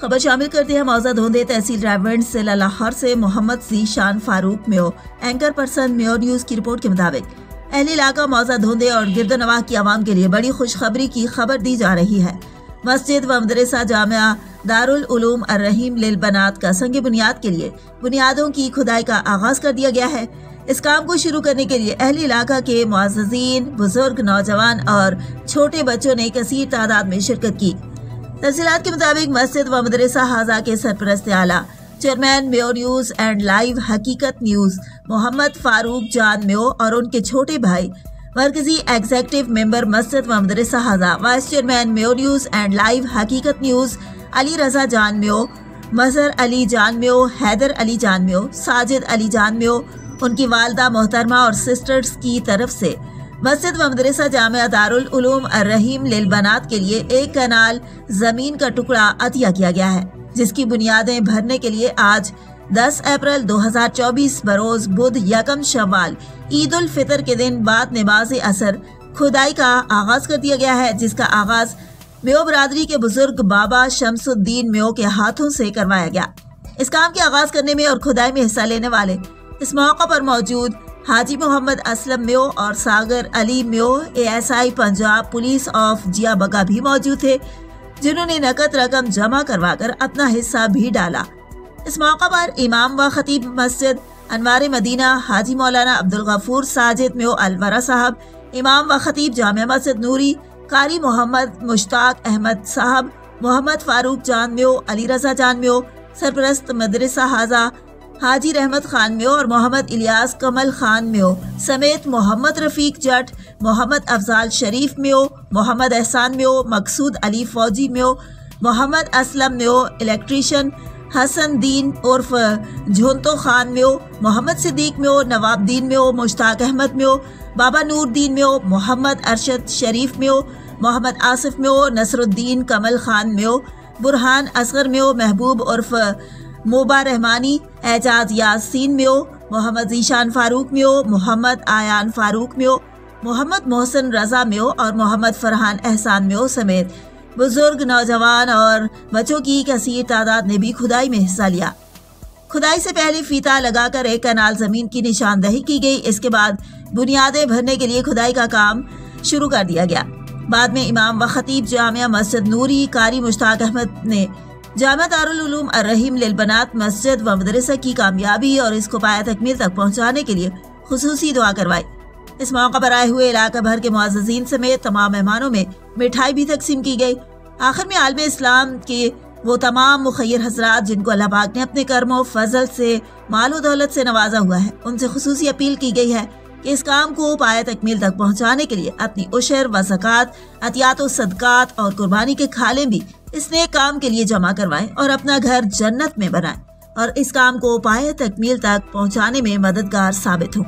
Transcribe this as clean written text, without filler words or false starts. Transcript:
خبر شامل کرتے ہیں موزہ دھوندے تحصیل ریونڈ ضلع لاہور سے محمد ذیشان فاروق میو اینکر پرسن میو نیوز کی رپورٹ کے مطابق اہل علاقہ موزہ دھوندے اور گرد و نواح کی عوام کے لیے بڑی خوشخبری کی خبر دی جا رہی ہے۔ مسجد و مدرسہ جامعہ دارالعلوم الرحیم للبنات کا سنگ بنیاد کے لیے بنیادوں کی کھدائی کا آغاز کر دیا گیا ہے۔ اس کام کو شروع کرنے کے لیے اہل علاقہ کے معززین، بزرگ، نوجوان اور چھوٹے بچوں نے کثیر تعداد میں شرکت کی۔ تفصیلات کے مطابق مسجد و مدرسہ حاضہ کے سرپرست اعلیٰ chairman Meo news and live Haqeeqat news محمد فاروق جان میو اور ان کے چھوٹے بھائی مرکزی ایگزیکٹو ممبر مسجد و مدرسہ حاضہ vice chairman Meo news and live Haqeeqat news Ali Raza Jan Meo, Mazhar Ali Jan Meo, Haider Ali Jan Meo, Sajid Ali Jan Meo, ان کی والدہ محترمہ اور سسٹرز کی طرف سے مسجد و مدرسہ جامعہ دارالعلوم الرحیم للبنات کے لیے 1 کنال زمین کا ٹکڑا عطیہ کیا گیا ہے، جس کی بنیادیں بھرنے کے لیے آج 10 اپریل 2024 بروز بدھ 1 شوال عید الفطر کے دن بعد نماز عصر کھدائی کا آغاز کر دیا گیا ہے، جس کا آغاز میو برادری کے بزرگ بابا شمس الدین میو کے ہاتھوں سے کروایا گیا۔ اس کام کے آغاز کرنے میں اور کھدائی میں حصہ لینے والے اس موقع پر موجود حاجی محمد اسلم میو اور ساگر علی میو ASI پنجاب پولیس آف جیا بگا بھی موجود تھے، جنہوں نے نقد رقم جمع کروا کر اپنا حصہ بھی ڈالا۔ اس موقع پر امام و خطیب مسجد انوار مدینہ حاجی مولانا عبدالغفور ساجد میو الورا صاحب، امام و خطیب جامع مسجد نوری قاری محمد مشتاق احمد صاحب، محمد فاروق جان میو، علی رضا جان میو، سرپرست مدرسہ حاضہ حاجی رحمت خان میو اور محمد الیاس کمل خان میو سمیت محمد رفیق جٹ، محمد افضال شریف میو، محمد احسان میو، مقصود علی فوجی میو، محمد اسلم میو، الیکٹریشین حسن دین عرف جھونتو خان میو، محمد صدیق میو، نواب دین میو، مشتاق احمد میو، بابا نور دین میو، محمد ارشد شریف میو، محمد آصف میو، نصر الدین کمل خان میو، برہان اصغر میو، محبوب عرف موبا رحمانی، اعجاز یاسین میو، محمد ذیشان فاروق میو، محمد آیان فاروق میو، محمد محسن رضا میو اور محمد فرحان احسان میو سمیت بزرگ، نوجوان اور بچوں کی کثیر تعداد نے بھی کھدائی میں حصہ لیا۔ کھدائی سے پہلے فیتہ لگا کر 1 کنال زمین کی نشاندہی کی گئی۔ اس کے بعد بنیادیں بھرنے کے لیے کھدائی کا کام شروع کر دیا گیا۔ بعد میں امام و خطیب جامعہ مسجد نوری قاری مشتاق احمد نے جامعہ دارالعلوم الرحیم للبنات مسجد و مدرسہ کی کامیابی اور اس کو پایہ تکمیل تک پہنچانے کے لیے خصوصی دعا کروائی۔ اس موقع پر آئے ہوئے علاقہ بھر کے معززین سمیت تمام مہمانوں میں مٹھائی بھی تقسیم کی گئی۔ آخر میں عالم اسلام کے وہ تمام مخیر حضرات جن کو اللہ پاک نے اپنے کرم و فضل سے مال و دولت سے نوازا ہوا ہے، ان سے خصوصی اپیل کی گئی ہے کہ اس کام کو پایہ تکمیل تک پہنچانے کے لیے اپنی عشر و زکوٰۃ، عطیات و صدقات اور قربانی کے کھالیں بھی اس نیک کام کے لیے جمع کروائیں اور اپنا گھر جنت میں بنائیں اور اس کام کو پایہ تکمیل تک پہنچانے میں مددگار ثابت ہوں۔